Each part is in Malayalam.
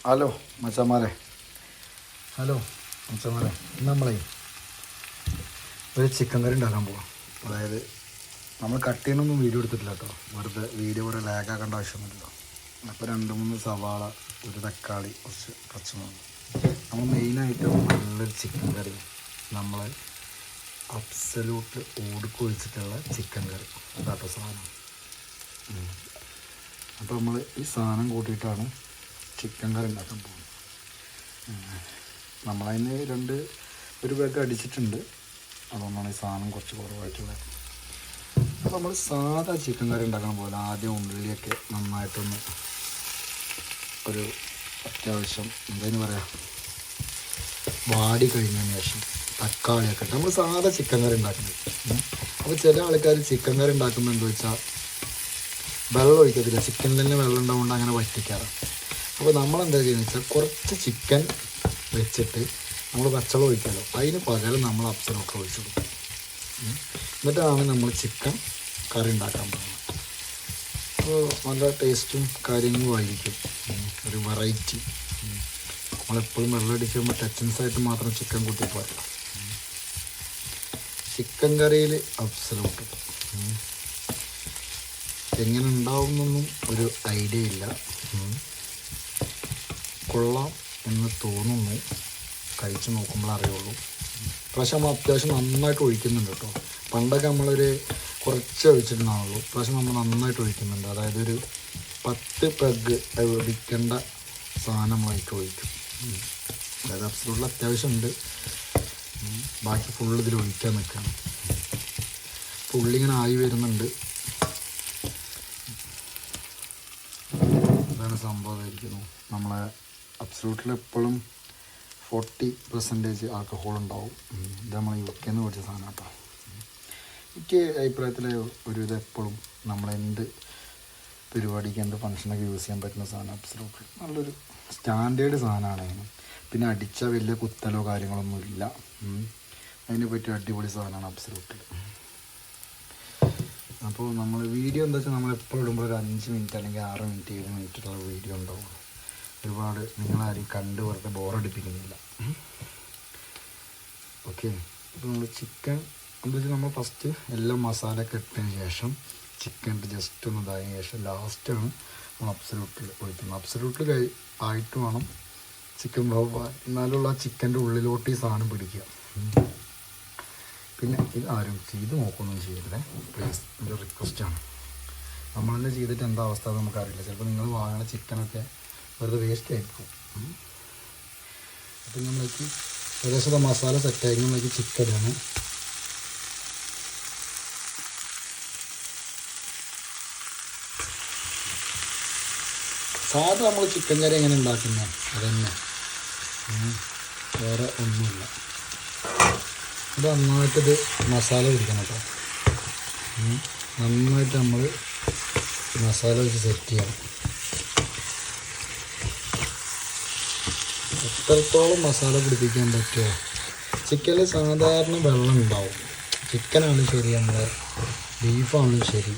ഹലോ മച്ചന്മാരെ, ഹലോ മച്ചന്മാരെ, നമ്മളെ ഒരു ചിക്കൻ കറി ഉണ്ടാക്കാൻ പോവാം. അതായത് നമ്മൾ കട്ട് ചെയ്യണമൊന്നും വീഡിയോ എടുത്തിട്ടില്ല കേട്ടോ, വെറുതെ വീഡിയോ കൂടെ ലാഗാക്കേണ്ട ആവശ്യമൊന്നുമില്ലല്ലോ. അപ്പോൾ 2-3 സവാള, ഒരു തക്കാളി, കുറച്ച് പച്ചമുളക്. നമ്മൾ മെയിനായിട്ട് നല്ലൊരു ചിക്കൻ കറി, നമ്മൾ അബ്സല്യൂട്ട് ഓടിക്കൊഴിച്ചിട്ടുള്ള ചിക്കൻ കറി അതാട്ടോ സാധനം. അപ്പോൾ നമ്മൾ ഈ സാധനം കൂട്ടിയിട്ടാണ് ചിക്കൻ കറി ഉണ്ടാക്കാൻ പോകുന്നത്. നമ്മളതിന് ഒരു പേക്ക് അടിച്ചിട്ടുണ്ട്, അതുകൊണ്ടാണ് ഈ സാധനം കുറച്ച് കുറവായിട്ടുള്ളത്. അപ്പോൾ നമ്മൾ സാധാ ചിക്കൻ കറി ഉണ്ടാക്കാൻ പോലെ ആദ്യം ഉള്ളിയൊക്കെ നന്നായിട്ടൊന്ന് ഒരു അത്യാവശ്യം എന്തായാലും പറയാം വാടി കഴിഞ്ഞതിന് ശേഷം തക്കാളിയൊക്കെ ഇട്ട് നമ്മൾ സാധാ ചിക്കൻ കറി ഉണ്ടാക്കുന്നത്. അപ്പോൾ ചില ആൾക്കാർ ചിക്കൻ കറി ഉണ്ടാക്കുന്നുണ്ടെന്ന് വെച്ചാൽ വെള്ളം ഒഴിക്കത്തില്ല, ചിക്കനിൽ തന്നെ വെള്ളം ഉണ്ടാവുകൊണ്ട് അങ്ങനെ വറ്റിക്കാറ്. അപ്പോൾ നമ്മളെന്താ ചെയ്യുന്നത് വെച്ചാൽ കുറച്ച് ചിക്കൻ വെച്ചിട്ട് നമ്മൾ പച്ചവെള്ളം ഒഴിക്കാമല്ലോ, അതിന് പകരം നമ്മൾ അബ്സലൊക്കെ ഒഴിച്ചു കൊടുക്കും. എന്നിട്ടാണ് നമ്മൾ ചിക്കൻ കറി ഉണ്ടാക്കാൻ പോകുന്നത്. അപ്പോൾ നല്ല ടേസ്റ്റും കാര്യങ്ങളും ആയിരിക്കും, ഒരു വെറൈറ്റി. നമ്മളെപ്പോഴും വെള്ളം അടിക്കുമ്പോൾ ടച്ചൻസായിട്ട് മാത്രം ചിക്കൻ കൂട്ടി പോരല്ല. ചിക്കൻ കറിയിൽ അബ്സലൂട്ട് എങ്ങനെ ഉണ്ടാവുന്നൊന്നും ഒരു ഐഡിയ ഇല്ല, കൊള്ളാം എന്ന് തോന്നുന്നു, കഴിച്ച് നോക്കുമ്പോൾ അറിയുള്ളൂ. പ്രാവശ്യം നമ്മൾ അത്യാവശ്യം നന്നായിട്ട് ഒഴിക്കുന്നുണ്ട് കേട്ടോ. പണ്ടൊക്കെ നമ്മളൊരു കുറച്ച് ഒഴിച്ചിട്ടുണ്ടാവുള്ളൂ, പ്രാവശ്യം നമ്മൾ നന്നായിട്ട് ഒഴിക്കുന്നുണ്ട്. അതായത് ഒരു 10 പെഗ് ഒഴിക്കേണ്ട സാധനം ഒഴിക്കും. അതായത് അബ്സലൂട്ടിൽ അത്യാവശ്യം ഉണ്ട്, ബാക്കി ഫുള്ള് ഇതിൽ ഒഴിക്കാൻ നിൽക്കുകയാണ്. അപ്പോൾ ഉള്ളിങ്ങനെ ആയി വരുന്നുണ്ട്, ഇതാണ് സംഭവമായിരിക്കുന്നു. നമ്മളെ അബ്സലൂട്ടിൽ എപ്പോഴും 40% ആൽക്കഹോൾ ഉണ്ടാവും. ഇത് നമ്മൾ UK നിന്ന് മേടിച്ച സാധനം കേട്ടോ. എനിക്ക് അഭിപ്രായത്തിൽ ഇത് എപ്പോഴും നമ്മളെന്ത് പരിപാടിക്ക് എന്ത് ഫംഗ്ഷനൊക്കെ യൂസ് ചെയ്യാൻ പറ്റുന്ന സാധനം അബ്സലൂട്ടിൽ നല്ലൊരു സ്റ്റാൻഡേർഡ് സാധനമാണ്. അതിന് പിന്നെ അടിച്ച വലിയ കുത്തലോ കാര്യങ്ങളൊന്നും ഇല്ല, അതിനെ പറ്റി അടിപൊളി സാധനമാണ് അബ്സലൂട്ടിൽ. അപ്പോൾ നമ്മൾ വീഡിയോ എന്താ വെച്ചാൽ നമ്മളെപ്പോഴും ഇടുമ്പോൾ ഒരു 5 മിനിറ്റ് അല്ലെങ്കിൽ 6 മിനിറ്റ് 7 മിനിറ്റുള്ള വീഡിയോ ഉണ്ടാവുള്ളൂ. ഒരുപാട് നിങ്ങളാരും കണ്ട് വെറുതെ ബോറടിപ്പിക്കുന്നില്ല. ഓക്കെ, ഇപ്പോൾ നമ്മൾ ചിക്കൻ എന്താ വെച്ചാൽ നമ്മൾ ഫസ്റ്റ് എല്ലാം മസാലയൊക്കെ ഇട്ടതിന് ശേഷം ചിക്കൻ ജസ്റ്റ് ഒന്ന് ഇതായതിനു ശേഷം ലാസ്റ്റാണ് നമ്മൾ അബ്സലൂട്ടിൽ ഒഴിക്കുന്നത്. അബ്സലൂട്ടിൽ ആയിട്ട് വേണം ചിക്കൻ എന്നാലുള്ള ആ ചിക്കൻ്റെ ഉള്ളിലോട്ട് ഈ സാധനം പിടിക്കുക. പിന്നെ ഇത് ആരും ചെയ്ത് നോക്കുകയൊന്നും ചെയ്യരുതേ പ്ലീസ്, ഒരു റിക്വസ്റ്റാണ്. നമ്മൾ തന്നെ ചെയ്തിട്ട് എന്താ അവസ്ഥ നമുക്കറിയില്ല, ചിലപ്പോൾ നിങ്ങൾ വാങ്ങുന്ന ചിക്കനൊക്കെ വെറുതെ വേസ്റ്റ് ആയിപ്പോവും. അപ്പം നമ്മളേക്ക് ഏകദേശം മസാല സെറ്റായി നമ്മളേക്ക് ചിക്കൻ ഇടാണ്. സാധാ നമ്മൾ ചിക്കൻ കറി എങ്ങനെ ഉണ്ടാക്കുന്നത് അതന്നെ, വേറെ ഒന്നുമില്ല. ഇത് നന്നായിട്ടിത് മസാല പിടിക്കണം കേട്ടോ, നന്നായിട്ട് നമ്മൾ മസാല വെച്ച് സെറ്റ് ചെയ്യണം. എത്രത്തോളം മസാല പിടിപ്പിക്കാൻ പറ്റുമോ. ചിക്കനിൽ സാധാരണ വെള്ളം ഉണ്ടാവും, ചിക്കനാണെങ്കിലും ശരി നമ്മുടെ ബീഫാണെങ്കിലും ശരി.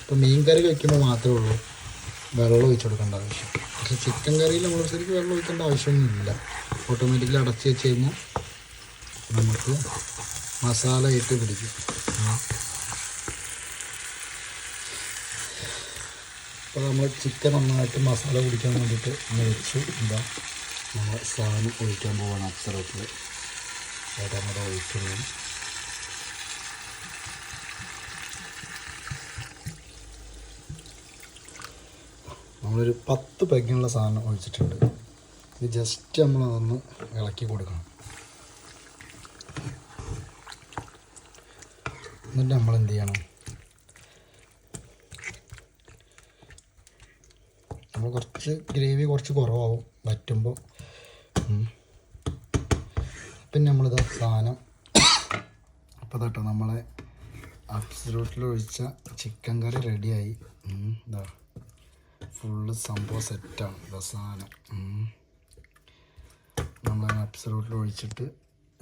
ഇപ്പോൾ മീൻ കറി വയ്ക്കുമ്പോൾ മാത്രമേ ഉള്ളൂ വെള്ളം ഒഴിച്ച് കൊടുക്കേണ്ട ആവശ്യം. പക്ഷേ ചിക്കൻ കറിയിൽ നമ്മൾ ശരിക്കും വെള്ളം ഒഴിക്കേണ്ട ആവശ്യമൊന്നുമില്ല. ഓട്ടോമാറ്റിക്കലി അടച്ച് വെച്ച് കഴിഞ്ഞാൽ നമുക്ക് മസാല ഇട്ട് പിടിക്കും. അപ്പോൾ നമ്മൾ ചിക്കൻ നന്നായിട്ട് മസാല പിടിക്കാൻ വേണ്ടിയിട്ട് വെച്ചു. എന്താ നമ്മൾ സാധനം ഒഴിക്കാൻ പോവാണ് അബ്സലൂട്ടിൽ. അതായത് നമ്മൾ ഒഴിക്കുന്നു. നമ്മളൊരു 10 പെഗ്ഗിനുള്ള സാധനം ഒഴിച്ചിട്ടുണ്ട്. ഇത് ജസ്റ്റ് നമ്മളതൊന്ന് ഇളക്കി കൊടുക്കണം. എന്നിട്ട് നമ്മൾ എന്ത് ചെയ്യണം, നമ്മൾ കുറച്ച് ഗ്രേവി കുറച്ച് കുറവാകും വറ്റുമ്പോൾ. പിന്നെ നമ്മളിത് സാധനം അപ്പോൾ കേട്ടോ നമ്മളെ അബ്സലൂട്ടിൽ ഒഴിച്ച ചിക്കൻ കറി റെഡിയായി. ഇതാ ഫുള്ള് സംഭവം സെറ്റാണ് ഇതാ സാധനം. നമ്മൾ അബ്സലൂട്ടിൽ ഒഴിച്ചിട്ട്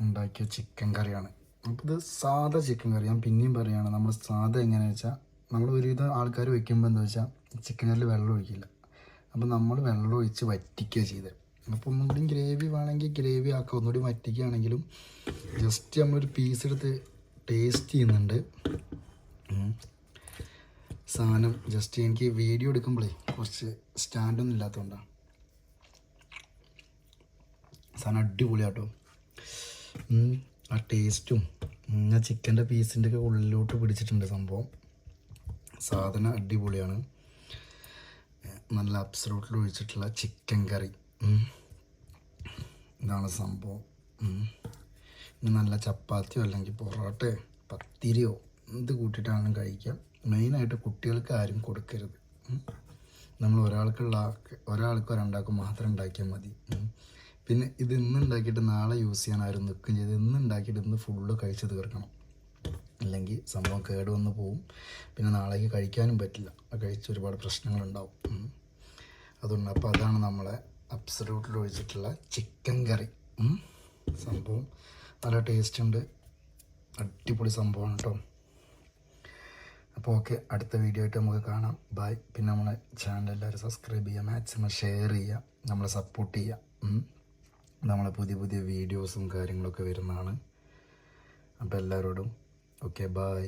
ഉണ്ടാക്കിയ ചിക്കൻ കറിയാണ്. അപ്പോൾ ഇത് സാധാ ചിക്കൻ കറി. ഞാൻ പിന്നെയും പറയുകയാണ്, നമ്മൾ സാധാ എങ്ങനെയാണെന്ന് വെച്ചാൽ നമ്മൾ ഒരുവിധം ആൾക്കാർ വയ്ക്കുമ്പോൾ എന്താ വെച്ചാൽ ചിക്കൻ കറിയിൽ വെള്ളം ഒഴിക്കില്ല. അപ്പോൾ നമ്മൾ വെള്ളം ഒഴിച്ച് വറ്റിക്കുക ചെയ്തത്. അപ്പോൾ ഒന്നുകൂടി ഗ്രേവി വേണമെങ്കിൽ ഗ്രേവി ആക്കുക, ഒന്നുകൂടി വറ്റിക്കുകയാണെങ്കിലും ജസ്റ്റ് നമ്മളൊരു പീസ് എടുത്ത് ടേസ്റ്റ് ചെയ്യുന്നുണ്ട്. സാധനം ജസ്റ്റ് എനിക്ക് വീഡിയോ എടുക്കുമ്പോഴേ കുറച്ച് സ്റ്റാൻഡൊന്നും ഇല്ലാത്തതുകൊണ്ടാണ്. സാധനം അടിപൊളിയാട്ടോ. ആ ടേസ്റ്റും ആ ചിക്കൻ്റെ പീസിൻ്റെ ഒക്കെ ഉള്ളിലോട്ട് പിടിച്ചിട്ടുണ്ട് സംഭവം. സാധനം അടിപൊളിയാണ്. നല്ല അബ്സലൂട്ടിൽ ഒഴിച്ചിട്ടുള്ള ചിക്കൻ കറി, ഇതാണ് സംഭവം. ഇനി നല്ല ചപ്പാത്തിയോ അല്ലെങ്കിൽ പൊറോട്ടയോ പത്തിരിയോ എന്ത് കൂട്ടിയിട്ടാണെങ്കിലും കഴിക്കാം. മെയിനായിട്ട് കുട്ടികൾക്ക് ആരും കൊടുക്കരുത്. നമ്മൾ ഒരാൾക്കോ രണ്ടാൾക്കോ മാത്രം ഉണ്ടാക്കിയാൽ മതി. പിന്നെ ഇത് ഇന്ന് ഉണ്ടാക്കിയിട്ട് നാളെ യൂസ് ചെയ്യാൻ ആരും നിൽക്കുകയും ചെയ്ത് ഇന്ന് ഉണ്ടാക്കിയിട്ട് ഇന്ന് ഫുള്ള് കഴിച്ച് തീർക്കണം. അല്ലെങ്കിൽ സംഭവം കേടുവന്ന് പോവും. പിന്നെ നാളേക്ക് കഴിക്കാനും പറ്റില്ല. കഴിച്ച് ഒരുപാട് പ്രശ്നങ്ങളുണ്ടാവും. അതുകൊണ്ട് അപ്പോൾ അതാണ് നമ്മളെ അബ്സലൂട്ടിൽ ഒഴിച്ചിട്ടുള്ള ചിക്കൻ കറി. സംഭവം നല്ല ടേസ്റ്റ് ഉണ്ട്, അടിപൊളി സംഭവമാണ് കേട്ടോ. അപ്പോൾ ഓക്കെ, അടുത്ത വീഡിയോ ആയിട്ട് നമുക്ക് കാണാം. ബൈ. പിന്നെ നമ്മളെ ചാനൽ എല്ലാവരും സബ്സ്ക്രൈബ് ചെയ്യുക, മാക്സിമം ഷെയർ ചെയ്യുക, നമ്മളെ സപ്പോർട്ട് ചെയ്യുക. നമ്മളെ പുതിയ പുതിയ വീഡിയോസും കാര്യങ്ങളൊക്കെ വരുന്നതാണ്. അപ്പോൾ എല്ലാവരോടും ഓക്കെ, ബൈ.